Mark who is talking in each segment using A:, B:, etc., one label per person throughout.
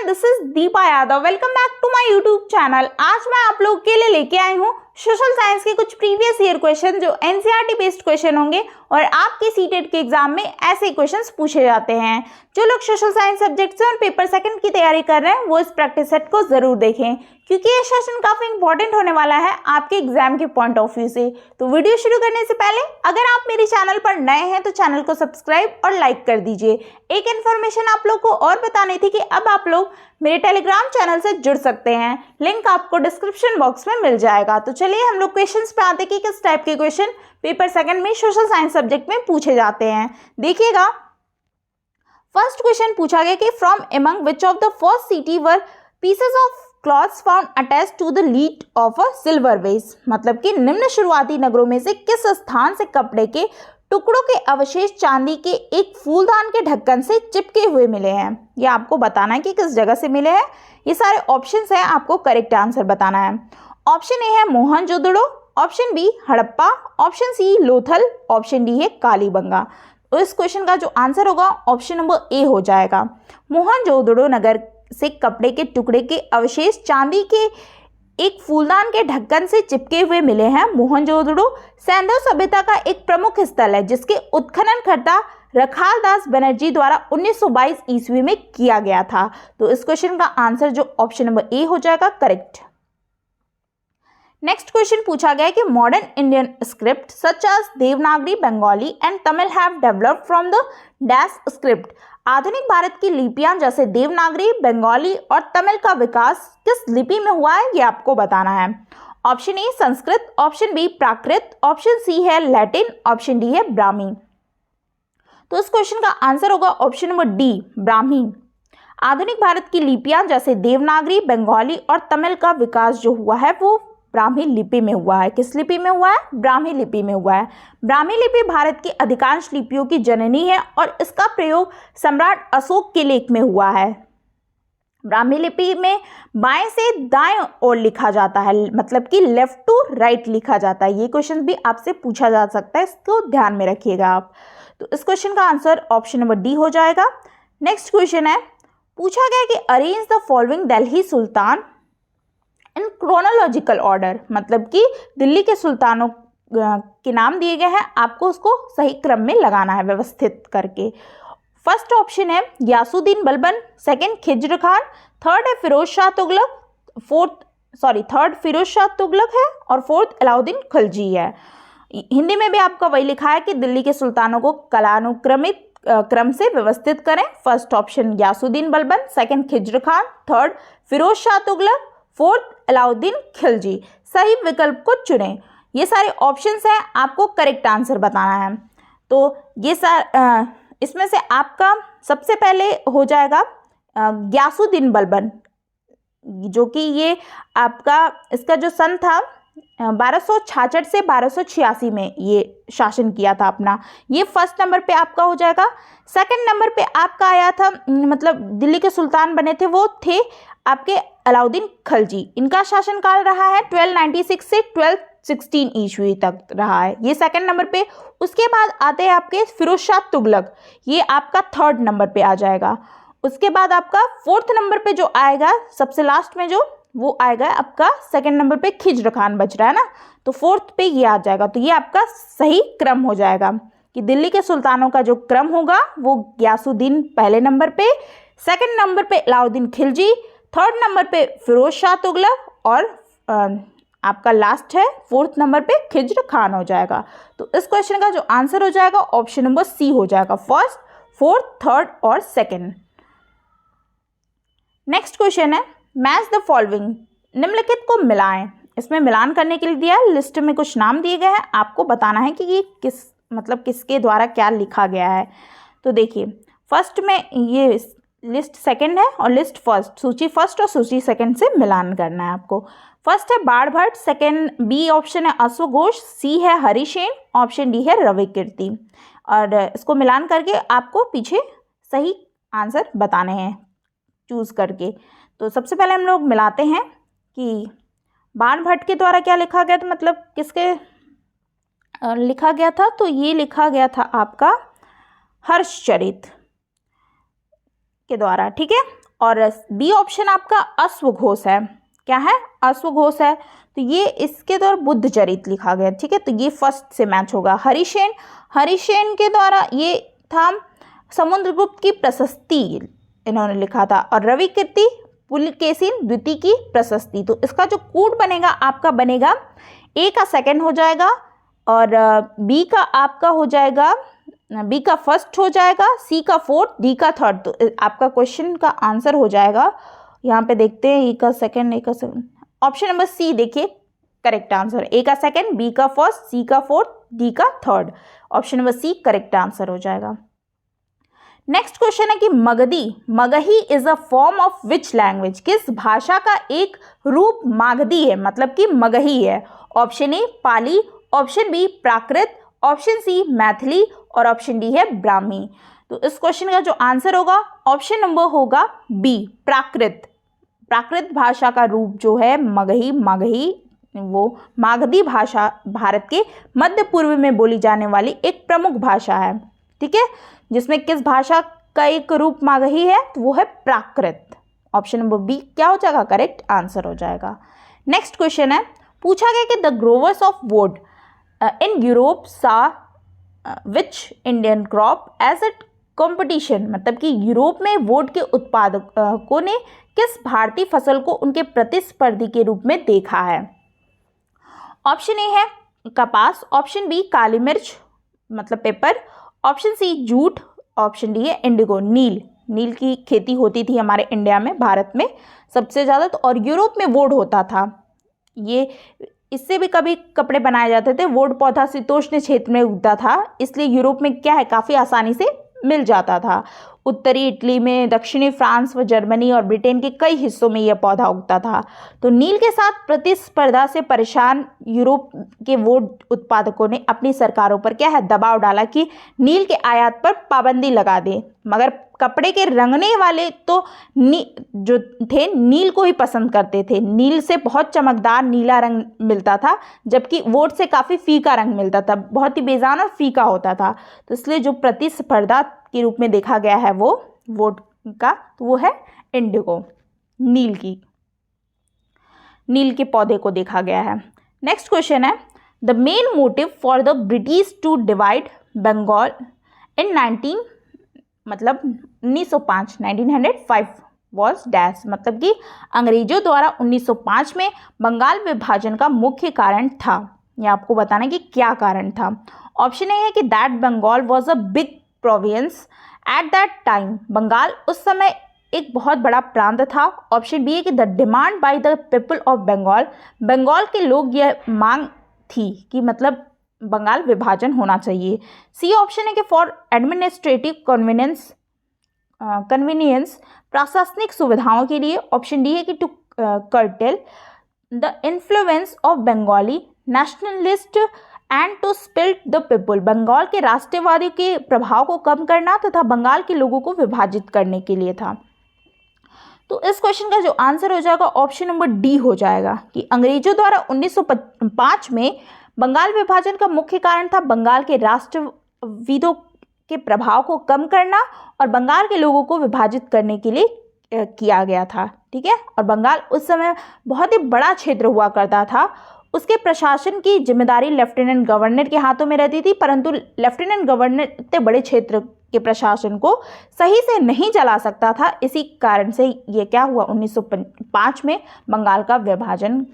A: Everyone, this is Deepa Yadav. Welcome back to my YouTube channel. आज मैं आप लोग के लिए लेके आई हूँ सोशल साइंस के कुछ प्रीवियस ईयर क्वेश्चन जो एनसीईआरटी बेस्ड क्वेश्चन होंगे और आपके सीटेट के एग्जाम में ऐसे क्वेश्चंस पूछे जाते हैं। जो लोग सोशल साइंस सब्जेक्ट से और पेपर सेकंड की तैयारी कर रहे हैं वो इस प्रैक्टिस सेट को जरूर देखें, क्योंकि ये सेशन काफी इंपॉर्टेंट होने वाला है आपके एग्जाम के पॉइंट ऑफ व्यू से। तो वीडियो शुरू करने से पहले अगर आप मेरे चैनल पर नए हैं तो चैनल को सब्सक्राइब और लाइक कर दीजिए। एक इन्फॉर्मेशन आप लोग को और बतानी थी कि अब आप लोग मेरे टेलीग्राम चैनल से जुड़ सकते हैं, लिंक आपको डिस्क्रिप्शन बॉक्स में मिल जाएगा। तो चलिए हम लोग क्वेश्चंस पे आते हैं कि किस टाइप के क्वेश्चन पेपर सेकंड में सोशल साइंस सब्जेक्ट में पूछे जाते हैं। देखिएगा, फर्स्ट क्वेश्चन पूछा गया कि from among which of the first city were pieces of clothes found attached to the lead of a silver vase. मतलब कि निम्न शुरुआती नगरों में से किस स्थान से कपड़े के टुकड़ों के अवशेष चांदी के एक फूलदान के ढक्कन से चिपके हुए मिले हैं। ये आपको बताना है कि किस जगह से मिले हैं। ये सारे ऑप्शंस हैं, आपको करेक्ट आंसर बताना है। ऑप्शन ए है Mohenjodaro, option B Harappa, option C Lothal, option D है कालीबंगा। तो इस क्वेश्चन का जो आंसर होगा ऑप्शन नंबर ए हो जाएगा। मोहनजोदड़ो नगर से कपड़े के टुकड़े के अवशेष चांदी के एक फूलदान के ढक्कन से चिपके हुए मिले हैं। मोहनजोदड़ो सैंधव सभ्यता का एक प्रमुख स्थल है जिसके उत्खननकर्ता रखालदास बनर्जी द्वारा 1922 ईस्वी में किया गया था। तो इस क्वेश्चन का आंसर जो ऑप्शन नंबर ए हो जाएगा करेक्ट। नेक्स्ट क्वेश्चन पूछा गया कि modern Indian script such as Devanagari, Bengali and Tamil have developed from the dash script. आधुनिक भारत की लिपियां जैसे देवनागरी, बंगाली और तमिल का विकास किस लिपि में हुआ है, ये आपको बताना है। Option A Sanskrit, option B Prakrit, option C है लैटिन, ऑप्शन डी है ब्राह्मी। तो इस क्वेश्चन का आंसर होगा ऑप्शन नंबर डी ब्राह्मी। आधुनिक भारत की लिपियां जैसे देवनागरी, बंगाली और तमिल का विकास जो हुआ है वो ब्राह्मी लिपि में हुआ है। किस लिपि में हुआ है? ब्राह्मी लिपि में हुआ है। ब्राह्मी लिपि भारत की अधिकांश लिपियों की जननी है और इसका प्रयोग सम्राट अशोक के लेख में हुआ है। ब्राह्मी लिपि में बाएं से दाएं ओर लिखा जाता है, मतलब कि लेफ्ट टू राइट लिखा जाता है। ये क्वेश्चन भी आपसे पूछा जा सकता है, इसको ध्यान में रखिएगा आप। तो इस क्वेश्चन का आंसर ऑप्शन नंबर डी हो जाएगा। नेक्स्ट क्वेश्चन है, पूछा गया कि arrange the following Delhi Sultan in chronological order. मतलब कि दिल्ली के सुल्तानों के नाम दिए गए हैं, आपको उसको सही क्रम में लगाना है व्यवस्थित करके। फर्स्ट ऑप्शन है यासुद्दीन बलबन, सेकंड खिज्र खान, थर्ड है फिरोज शाह तुगलक, थर्ड फिरोज शाह तुगलक है और फोर्थ अलाउद्दीन खिलजी है। हिंदी में भी आपका वही लिखा है कि दिल्ली के सुल्तानों को कालानुक्रमित क्रम से व्यवस्थित करें। First option Ghiyasuddin Balban, second Khizr Khan, third Firoz Shah Tughlaq, fourth Alauddin Khilji. सही विकल्प को चुनें। ये सारे ऑप्शंस हैं, आपको करेक्ट आंसर बताना है। तो ये इसमें से आपका सबसे पहले हो जाएगा गयासुद्दीन बलबन, जो कि ये आपका इसका जो सन था 1266 से 1286 में ये शासन किया था अपना। ये फर्स्ट नंबर पे आपका हो जाएगा। सेकंड नंबर पे आपका आया था, मतलब दिल्ली के सुल्तान बने थे वो थे आपके अलाउद्दीन खिलजी। इनका शासनकाल रहा है 1296 से 1216 ईस्वी तक रहा है, ये सेकंड नंबर पे। उसके बाद आते हैं आपके फिरोज शाह तुगलक, ये आपका थर्ड नंबर पे आ जाएगा। उसके बाद आपका फोर्थ नंबर पे जो आएगा सबसे लास्ट में जो वो आएगा आपका सेकंड नंबर पे खिज्र खान बच रहा है ना, तो फोर्थ पे ये आ जाएगा। तो ये आपका सही क्रम हो जाएगा कि दिल्ली के सुल्तानों का जो क्रम होगा वो गयासुद्दीन पहले नंबर पे, सेकंड नंबर पे अलाउद्दीन खिलजी, थर्ड नंबर पे फिरोज शाह तुगलक और आपका लास्ट है फोर्थ नंबर पे खिज्र खान हो जाएगा। तो इस क्वेश्चन का जो आंसर हो जाएगा ऑप्शन नंबर सी हो जाएगा, फर्स्ट, फोर्थ, थर्ड और सेकंड। नेक्स्ट क्वेश्चन है, मैच द फॉलोइंग, निम्नलिखित को मिलाएं। इसमें मिलान करने के लिए दिया लिस्ट में कुछ नाम दिए गए हैं, आपको बताना है कि ये किसके द्वारा क्या लिखा गया है। तो देखिए, फर्स्ट में ये लिस्ट सेकंड है और लिस्ट फर्स्ट, सूची फर्स्ट और सूची सेकंड से मिलान करना है आपको। फर्स्ट है बाणभट्ट, सेकंड बी ऑप्शन है अश्व घोष, सी है हरिसेन, ऑप्शन डी है रवि कीर्ति। और इसको मिलान करके आपको पीछे सही आंसर बताने हैं चूज करके। तो सबसे पहले हम लोग मिलाते हैं कि बाणभट्ट के द्वारा क्या लिखा गया था, मतलब किसके लिखा गया था। तो ये लिखा गया था आपका हर्षचरित के द्वारा, ठीक है। और बी ऑप्शन आपका अश्वघोष है। क्या है? अश्वघोष है। तो ये इसके द्वारा बुद्ध चरित लिखा गया, ठीक है, तो ये फर्स्ट से मैच होगा। हरिसेन के द्वारा ये था समुद्रगुप्त की प्रशस्ति इन्होंने लिखा था, और रवि कीर्ति पुलकेशिन द्वितीय की प्रशस्ति। तो इसका जो कोड बनेगा आपका बनेगा, ए का सेकंड हो जाएगा और बी का आपका हो जाएगा, बी का फर्स्ट हो जाएगा, सी का फोर्थ, डी का थर्ड। तो आपका क्वेश्चन का आंसर हो जाएगा, यहाँ पे देखते हैं, ए का सेकंड, ए का सेकंड, ऑप्शन नंबर सी देखिए करेक्ट आंसर। ए का सेकंड, बी का फर्स्ट, सी का फोर्थ, डी का third, option number C correct answer हो जाएगा। नेक्स्ट क्वेश्चन है कि Magahi is a form of which language, किस भाषा का एक रूप मागधी है, मतलब कि मगही है। Option A Pali, option B Prakrit, option C Maithili और ऑप्शन डी है ब्राह्मी। तो इस क्वेश्चन का जो आंसर होगा ऑप्शन नंबर होगा बी प्राकृत भाषा का रूप जो है मगही वो मागधी भाषा भारत के मध्य पूर्व में बोली जाने वाली एक प्रमुख भाषा है, ठीक है, जिसमें किस भाषा का एक रूप मागही है, तो वो है प्राकृत। ऑप्शन नंबर बी क्या हो जाएगा, करेक्ट आंसर हो जाएगा। नेक्स्ट क्वेश्चन है, पूछा गया कि the growers of wood in Europe saw which Indian crop as a competition, मतलब कि यूरोप में वुड के उत्पादकों ने किस भारतीय फसल को उनके प्रतिस्पर्धी के रूप में देखा है। ऑप्शन ए है कपास, ऑप्शन बी काली मिर्च मतलब pepper, option C jute, option D है इंडिगो नील की खेती होती थी हमारे इंडिया में, भारत में सबसे ज़्यादा, तो और यूरोप में वुड होता था। ये इससे भी कभी कपड़े बनाए जाते थे। वुड पौधा शीतोष्ण क्षेत्र में उगता था, इसलिए यूरोप में क्या है काफ़ी आसानी से मिल जाता था। उत्तरी इटली में, दक्षिणी फ्रांस व जर्मनी और ब्रिटेन के कई हिस्सों में यह पौधा उगता था। तो नील के साथ प्रतिस्पर्धा से परेशान यूरोप के वुड उत्पादकों ने अपनी सरकारों पर क्या है दबाव डाला कि नील के आयात पर पाबंदी लगा दे, मगर कपड़े के रंगने वाले तो जो थे नील को ही पसंद करते थे। नील से बहुत चमकदार नीला रंग मिलता था, जबकि वुड से काफ़ी फीका रंग मिलता था, बहुत ही बेजान और फीका होता था। तो इसलिए जो प्रतिस्पर्धा के रूप में देखा गया है वो वुड का, तो वो है इंडिगो नील के पौधे को देखा गया है। नेक्स्ट क्वेश्चन है, the main motive for the British to divide Bengal in 1905 was dash, मतलब कि अंग्रेजों द्वारा 1905 में बंगाल विभाजन का मुख्य कारण था। यह आपको बताना है कि क्या कारण था। ऑप्शन ए है कि that Bengal was a big province at that time, Bengal उस समय एक बहुत बड़ा प्रांत था। ऑप्शन बी है कि the demand by the people of Bengal के लोग यह मांग थी कि मतलब बंगाल विभाजन होना चाहिए। सी ऑप्शन है कि फॉर एडमिनिस्ट्रेटिव कन्वीनियंस प्रशासनिक सुविधाओं के लिए। ऑप्शन डी है कि to curtail the influence of Bengali nationalist and to split the people, Bengal के राष्ट्रवादियों के प्रभाव को कम करना तथा बंगाल के लोगों को विभाजित करने के लिए था। तो इस क्वेश्चन का जो आंसर हो जाएगा ऑप्शन नंबर डी हो जाएगा कि अंग्रेजों द्वारा 1905 में बंगाल विभाजन का मुख्य कारण था बंगाल के राष्ट्रवादियों के प्रभाव को कम करना और बंगाल के लोगों को विभाजित करने के लिए किया गया था, ठीक है। और बंगाल उस समय बहुत ही बड़ा क्षेत्र हुआ करता था, उसके प्रशासन की जिम्मेदारी लेफ्टिनेंट गवर्नर के हाथों में रहती थी, परंतु लेफ्टिनेंट गवर्नर इतने बड़े क्षेत्र के प्रशासन को सही से नहीं चला सकता था। इसी कारण से ये क्या हुआ 1905 में बंगाल का विभाजन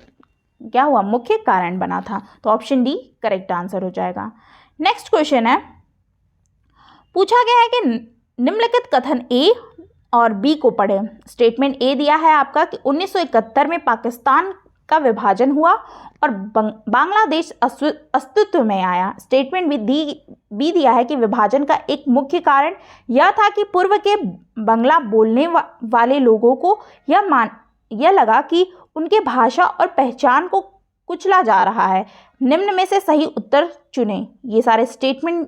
A: क्या हुआ मुख्य कारण बना था। तो ऑप्शन डी करेक्ट आंसर हो जाएगा। नेक्स्ट क्वेश्चन है, पूछा गया है कि निम्नलिखित कथन ए और बी को पढ़े। स्टेटमेंट ए दिया है आपका कि 1971 में पाकिस्तान का विभाजन हुआ और बांग्लादेश अस्तित्व में आया। स्टेटमेंट बी दिया है कि विभाजन का एक मुख्य कारण यह था कि पूर्व के बांग्ला बोलने वाले लोगों को यह लगा कि उनके भाषा और पहचान को कुचला जा रहा है। निम्न में से सही उत्तर चुनें। ये सारे स्टेटमेंट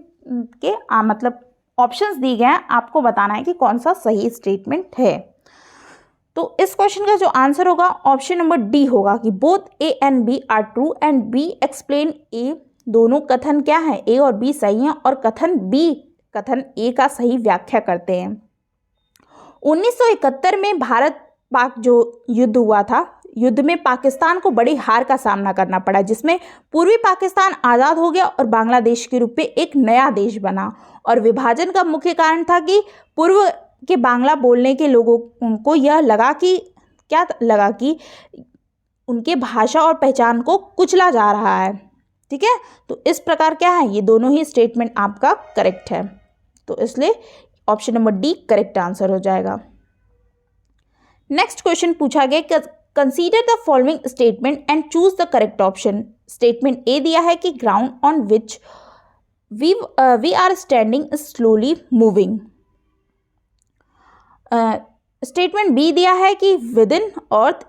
A: के मतलब ऑप्शंस दिए गए हैं, आपको बताना है कि कौन सा सही स्टेटमेंट है। तो इस क्वेश्चन का जो आंसर होगा ऑप्शन नंबर डी होगा कि both A and B are true and B explain A. दोनों कथन क्या है, ए और बी सही हैं और कथन ए का सही व्याख्या करते हैं। 1971 में भारत पाक जो युद्ध हुआ था, युद्ध में पाकिस्तान को बड़ी हार का सामना करना पड़ा, जिसमें पूर्वी पाकिस्तान आज़ाद हो गया और बांग्लादेश के रूप में एक नया देश बना। और विभाजन का मुख्य कारण था कि पूर्व के बांग्ला बोलने के लोगों को यह लगा कि उनके भाषा और पहचान को कुचला जा रहा है। ठीक है, तो इस प्रकार क्या है, ये दोनों ही स्टेटमेंट आपका करेक्ट है। तो इसलिए option number D correct answer हो जाएगा। नेक्स्ट क्वेश्चन पूछा गया, consider the following statement and choose the correct option. Statement A दिया है कि ground on which we are standing is slowly moving. Statement B दिया है कि within earth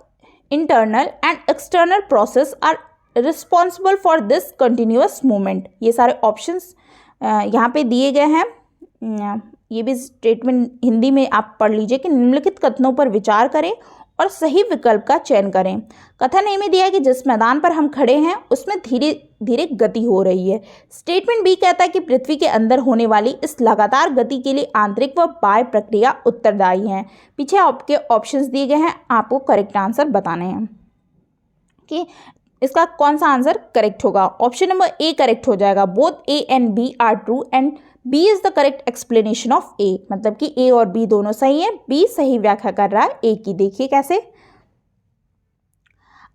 A: internal and external process are responsible for this continuous movement. ये सारे options यहाँ पे दिए गए हैं। ये भी स्टेटमेंट हिंदी में आप पढ़ लीजिए कि निम्नलिखित कथनों पर विचार करें और सही विकल्प का चयन करें। कथन ए में दिया है कि जिस मैदान पर हम खड़े हैं उसमें धीरे धीरे गति हो रही है। स्टेटमेंट बी कहता है कि पृथ्वी के अंदर होने वाली इस लगातार गति के लिए आंतरिक व बाह्य प्रक्रिया उत्तरदायी हैं। पीछे आपके ऑप्शंस दिए गए हैं, आपको करेक्ट आंसर बताने हैं कि इसका कौन सा आंसर करेक्ट होगा। ऑप्शन नंबर ए करेक्ट हो जाएगा। Both A and B are true and B is the correct explanation of A. मतलब कि ए और बी दोनों सही है, बी सही व्याख्या कर रहा है ए की। देखिए कैसे,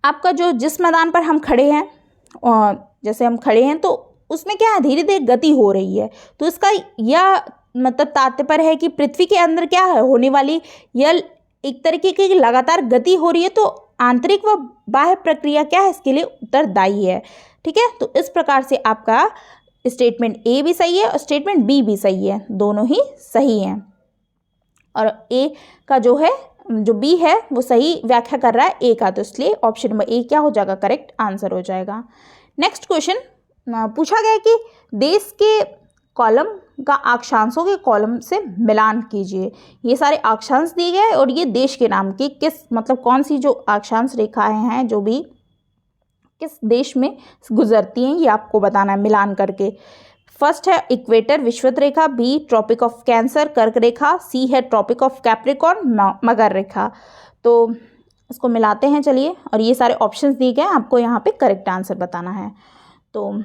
A: आपका जो जिस मैदान पर हम खड़े हैं, और जैसे हम खड़े हैं तो उसमें क्या है, धीरे धीरे गति हो रही है। तो इसका यह मतलब तात्पर्य है कि पृथ्वी के अंदर क्या है होने वाली यह एक तरीके की लगातार गति हो रही है, तो आंतरिक व बाह्य प्रक्रिया क्या है इसके लिए उत्तरदायी है। ठीक है, तो इस प्रकार से आपका स्टेटमेंट ए भी सही है और स्टेटमेंट बी भी सही है, दोनों ही सही हैं। और ए का जो है, जो बी है वो सही व्याख्या कर रहा है ए का, तो इसलिए ऑप्शन नंबर ए क्या हो जाएगा, करेक्ट आंसर हो जाएगा। नेक्स्ट क्वेश्चन पूछा गया कि देश के कॉलम का अक्षांशों के कॉलम से मिलान कीजिए। ये सारे अक्षांश दिए गए और ये देश के नाम की किस मतलब कौन सी जो अक्षांश रेखाएं हैं जो भी किस देश में गुजरती हैं, ये आपको बताना है मिलान करके। फर्स्ट है इक्वेटर विषुवत रेखा, बी ट्रॉपिक ऑफ कैंसर कर्क रेखा, सी है ट्रॉपिक ऑफ कैप्रिकॉर्न मकर रेखा। तो इसको मिलाते हैं चलिए, और ये सारे ऑप्शंस दिए गए हैं, आपको यहाँ पे करेक्ट आंसर बताना है। तो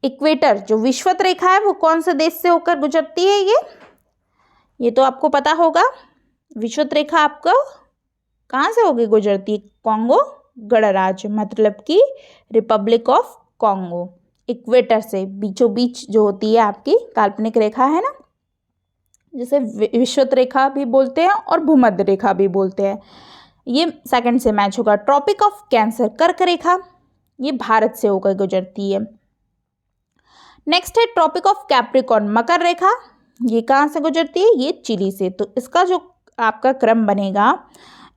A: इक्वेटर जो विषुवत रेखा है वो कौन से देश से होकर गुजरती है, ये तो आपको पता होगा। विषुवत रेखा आपको कहाँ से होकर गुजरती है, कॉन्गो गणराज्य मतलब कि रिपब्लिक ऑफ कॉन्गो, इक्वेटर से बीचों बीच जो होती है आपकी काल्पनिक रेखा है ना, जिसे विषुवत रेखा भी बोलते हैं और भूमध्य रेखा भी बोलते हैं, ये सेकंड से मैच होगा। ट्रॉपिक ऑफ कैंसर कर्क रेखा, ये भारत से होकर गुजरती है। नेक्स्ट है ट्रॉपिक ऑफ कैप्रिकॉर्न मकर रेखा, ये कहाँ से गुजरती है, ये चिली से। तो इसका जो आपका क्रम बनेगा,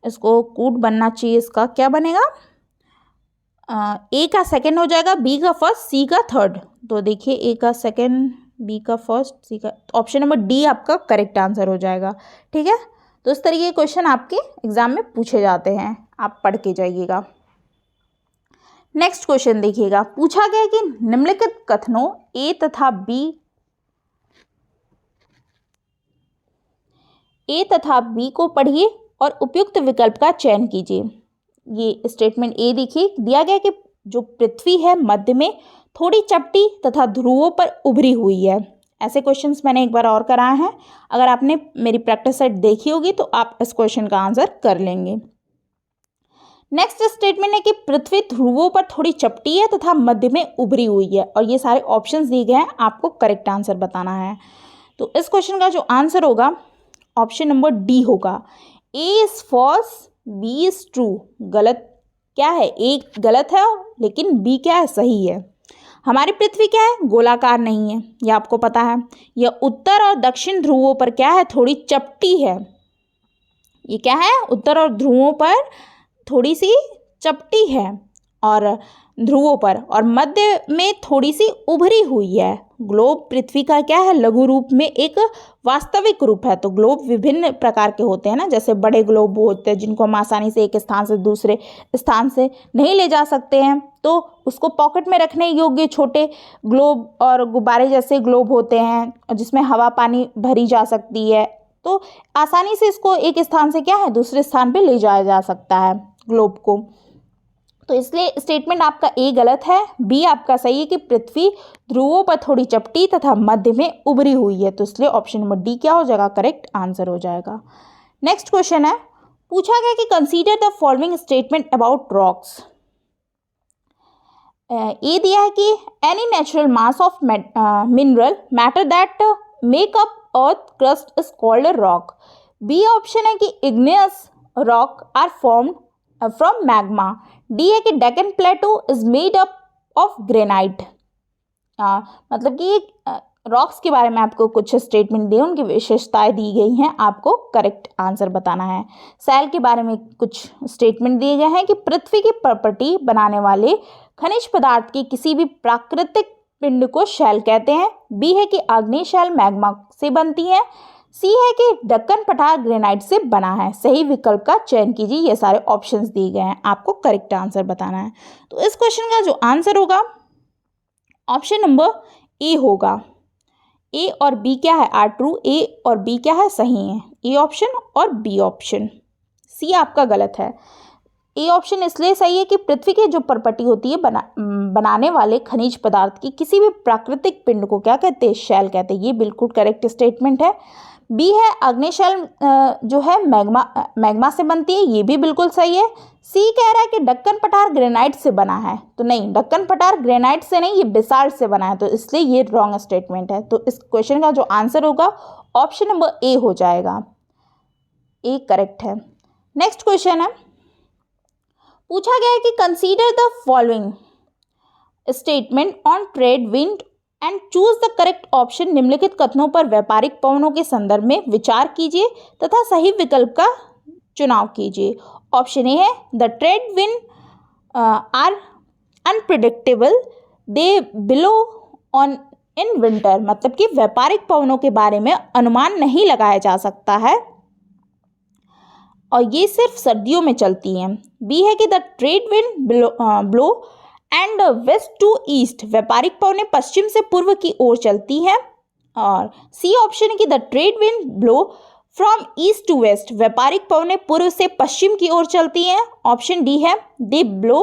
A: इसको कूट बनना चाहिए, इसका क्या बनेगा, ए का सेकंड हो जाएगा, बी का फर्स्ट, सी का थर्ड। तो देखिए ए का सेकंड, बी का फर्स्ट, सी का, ऑप्शन नंबर डी आपका करेक्ट आंसर हो जाएगा। ठीक है, तो इस तरीके के क्वेश्चन आपके एग्जाम में पूछे जाते हैं, आप पढ़ के जाइएगा। नेक्स्ट क्वेश्चन देखिएगा, पूछा गया कि निम्नलिखित कथनों ए तथा बी को पढ़िए और उपयुक्त विकल्प का चयन कीजिए। ये स्टेटमेंट ए देखिए, दिया गया कि जो पृथ्वी है मध्य में थोड़ी चपटी तथा ध्रुवों पर उभरी हुई है। ऐसे क्वेश्चंस मैंने एक बार और कराए हैं, अगर आपने मेरी प्रैक्टिस सेट देखी होगी तो आप इस क्वेश्चन का आंसर कर लेंगे। नेक्स्ट स्टेटमेंट है कि पृथ्वी ध्रुवों पर थोड़ी चपटी है तथा मध्य में उभरी हुई है, और ये सारे ऑप्शंस दिए गए हैं, आपको करेक्ट आंसर बताना है। तो इस क्वेश्चन का जो आंसर होगा ऑप्शन नंबर डी होगा। A is false, B is true. गलत क्या है, ए गलत है लेकिन बी क्या है, सही है। हमारी पृथ्वी क्या है, गोलाकार नहीं है, यह आपको पता है। यह उत्तर और दक्षिण ध्रुवों पर क्या है, थोड़ी चपटी है। ये क्या है, उत्तर और ध्रुवों पर थोड़ी सी चपटी है और ध्रुवों पर, और मध्य में थोड़ी सी उभरी हुई है। ग्लोब पृथ्वी का क्या है, लघु रूप में एक वास्तविक रूप है। तो ग्लोब विभिन्न प्रकार के होते हैं ना, जैसे बड़े ग्लोब होते हैं जिनको हम आसानी से एक स्थान से दूसरे स्थान से नहीं ले जा सकते हैं, तो उसको पॉकेट में रखने योग्य छोटे ग्लोब और गुब्बारे जैसे ग्लोब होते हैं जिसमें हवा पानी भरी जा सकती है। तो आसानी से इसको एक स्थान से क्या है दूसरे स्थान पे ले जाया जा सकता है ग्लोब को। तो इसलिए स्टेटमेंट आपका ए गलत है, बी आपका सही है कि पृथ्वी ध्रुवों पर थोड़ी चपटी तथा मध्य में उभरी हुई है। तो इसलिए ऑप्शन नंबर डी क्या हो जाएगा, करेक्ट आंसर हो जाएगा। नेक्स्ट क्वेश्चन है, पूछा गया कि consider the following statement about rocks. A दिया है कि any natural mass of mineral matter that make up earth crust is called rock. B option है कि igneous rock are formed from magma. D है कि Deccan plateau is made up of granite. मतलब कि rocks के बारे में आपको कुछ स्टेटमेंट दिए, उनकी विशेषताएं दी गई हैं, आपको करेक्ट आंसर बताना है। सेल के बारे में कुछ स्टेटमेंट दिए गए हैं कि पृथ्वी की प्रॉपर्टी बनाने वाले खनिज पदार्थ के किसी भी प्राकृतिक पिंड को शेल कहते हैं। बी है कि आग्नेय शेल मैग्मा से बनती है। सी है कि दक्कन पठार ग्रेनाइट से बना है। सही विकल्प का चयन कीजिए। ये सारे ऑप्शंस दिए गए हैं, आपको करेक्ट आंसर बताना है। तो इस क्वेश्चन का जो आंसर होगा ऑप्शन नंबर ए होगा। ए और बी क्या है, आर ट्रू। ए और बी क्या है, सही है। ए ऑप्शन और बी ऑप्शन। सी आपका गलत है। ए ऑप्शन इसलिए सही है कि पृथ्वी की जो प्रॉपर्टी होती है बनाने वाले खनिज पदार्थ की किसी भी प्राकृतिक पिंड को क्या कहते हैं, शेल कहते हैं। ये बिल्कुल करेक्ट स्टेटमेंट है। बी है अग्नि शेल जो है मैग्मा से बनती है, ये भी बिल्कुल सही है। सी कह रहा है कि दक्कन पठार ग्रेनाइट से बना है, तो नहीं, दक्कन पठार ग्रेनाइट से नहीं, ये बेसाल्ट से बना है, तो इसलिए ये रॉन्ग स्टेटमेंट है। तो इस क्वेश्चन का जो आंसर होगा ऑप्शन नंबर ए हो जाएगा। ए करेक्ट है। नेक्स्ट क्वेश्चन है, पूछा गया है कि consider the following statement on trade wind and choose the correct option. निम्नलिखित कथनों पर व्यापारिक पवनों के संदर्भ में विचार कीजिए तथा सही विकल्प का चुनाव कीजिए। ऑप्शन ए है the trade wind are unpredictable, they blow on in winter. मतलब कि व्यापारिक पवनों के बारे में अनुमान नहीं लगाया जा सकता है और ये सिर्फ सर्दियों में चलती हैं। बी है कि the trade wind blow and west to east, व्यापारिक पवनें पश्चिम से पूर्व की ओर चलती हैं। और सी ऑप्शन है कि the trade wind blow from east to west, व्यापारिक पवनें पूर्व से पश्चिम की ओर चलती हैं। ऑप्शन डी है they blow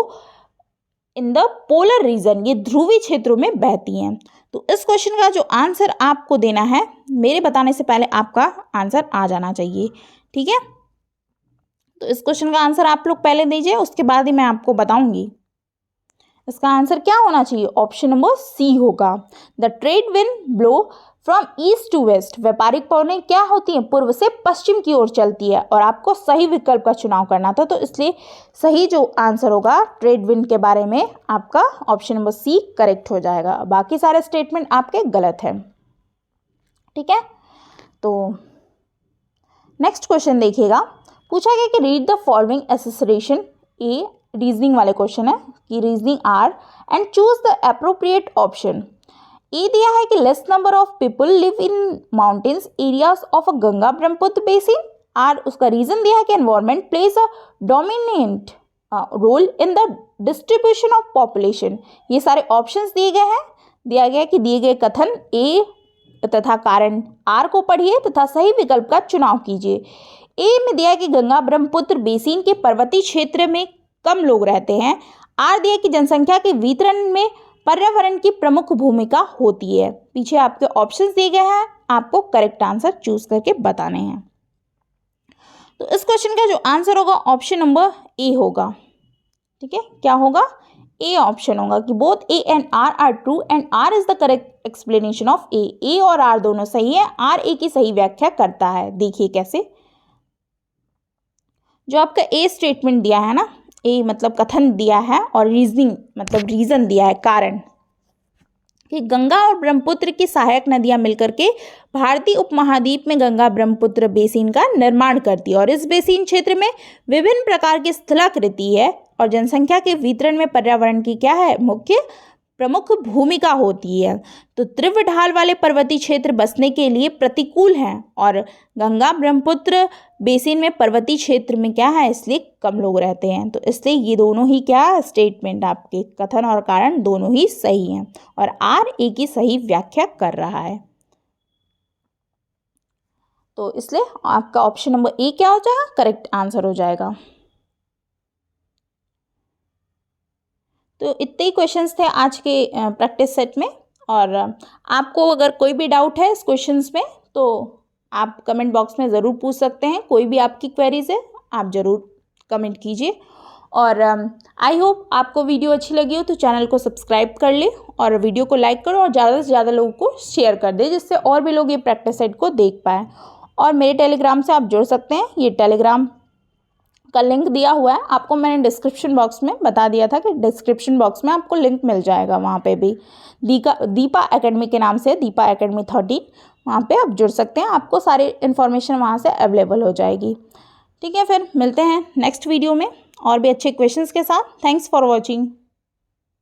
A: in the polar region, ये ध्रुवीय क्षेत्रों में बहती हैं। तो इस क्वेश्चन का जो आंसर आपको देना है, मेरे बताने से पहले आपका आंसर आ जाना चाहिए, ठीक है। तो इस क्वेश्चन का आंसर आप लोग पहले दीजिए, उसके बाद ही मैं आपको बताऊंगी। इसका आंसर क्या होना चाहिए, ऑप्शन नंबर सी होगा। The trade wind blow from east to west, व्यापारिक पवनें क्या होती हैं, पूर्व से पश्चिम की ओर चलती है, और आपको सही विकल्प का चुनाव करना था। तो इसलिए सही जो आंसर होगा ट्रेड विंड के बारे में, आपका ऑप्शन नंबर सी करेक्ट हो जाएगा। बाकी सारे स्टेटमेंट आपके गलत हैं, ठीक है। तो नेक्स्ट क्वेश्चन देखिएगा, पूछा गया कि read the following association. A reasoning वाले क्वेश्चन है कि reasoning R and choose the appropriate option. A दिया है कि less number of people live in mountains areas of a Ganga Brahmaputra basin. R उसका रीजन दिया है कि environment plays a dominant role in the distribution of population. ये सारे options दिए गए हैं। दिया गया कि दिए गए कथन ए तथा कारण आर को पढ़िए तथा सही विकल्प का चुनाव कीजिए। ए में दिया है कि गंगा ब्रह्मपुत्र बेसिन के पर्वतीय क्षेत्र में कम लोग रहते हैं। आर दिया कि जनसंख्या के वितरण में पर्यावरण की प्रमुख भूमिका होती है। पीछे आपके ऑप्शंस दिए गए हैं, आपको करेक्ट आंसर चूज करके बताने हैं। तो इस क्वेश्चन का जो आंसर होगा ऑप्शन नंबर ए होगा, ठीक है। क्या होगा, ए ऑप्शन होगा कि both A and R are true and R is the correct explanation of A. A और आर दोनों सही है, आर ए की सही व्याख्या करता है। देखिए कैसे, जो आपका ए स्टेटमेंट दिया है ना, ए मतलब कथन दिया है, और रीजनिंग मतलब रीजन दिया है, कारण, कि गंगा और ब्रह्मपुत्र की सहायक नदियां मिलकर के भारतीय उपमहाद्वीप में गंगा ब्रह्मपुत्र बेसिन का निर्माण करती है, और इस बेसिन क्षेत्र में विभिन्न प्रकार की स्थलाकृति है, और जनसंख्या के वितरण में पर्यावरण की क्या है, मुख्य प्रमुख भूमिका होती है। तो तीव्र ढाल वाले पर्वतीय क्षेत्र बसने के लिए प्रतिकूल हैं, और गंगा ब्रह्मपुत्र बेसिन में पर्वतीय क्षेत्र में क्या है, इसलिए कम लोग रहते हैं। तो इसलिए ये दोनों ही क्या स्टेटमेंट, आपके कथन और कारण दोनों ही सही हैं, और आर ए की सही व्याख्या कर रहा है। तो इसलिए आपका ऑप्शन नंबर ए क्या हो जाएगा, करेक्ट आंसर हो जाएगा। तो इतने ही क्वेश्चंस थे आज के प्रैक्टिस सेट में। और आपको अगर कोई भी डाउट है इस क्वेश्चंस में तो आप कमेंट बॉक्स में ज़रूर पूछ सकते हैं। कोई भी आपकी क्वेरीज है आप ज़रूर कमेंट कीजिए। और आई होप आपको वीडियो अच्छी लगी हो तो चैनल को सब्सक्राइब कर ले और वीडियो को लाइक करो और ज़्यादा से ज़्यादा लोगों को शेयर कर दे, जिससे और भी लोग ये प्रैक्टिस सेट को देख पाएँ। और मेरे टेलीग्राम से आप जुड़ सकते हैं। ये टेलीग्राम का लिंक दिया हुआ है आपको, मैंने डिस्क्रिप्शन बॉक्स में बता दिया था कि डिस्क्रिप्शन बॉक्स में आपको लिंक मिल जाएगा। वहाँ पे भी दीपा एकेडमी के नाम से, दीपा एकेडमी 13, वहाँ पे आप जुड़ सकते हैं। आपको सारी इन्फॉर्मेशन वहाँ से अवेलेबल हो जाएगी। ठीक है, फिर मिलते हैं नेक्स्ट वीडियो में और भी अच्छे क्वेश्चंस के साथ। Thanks for watching.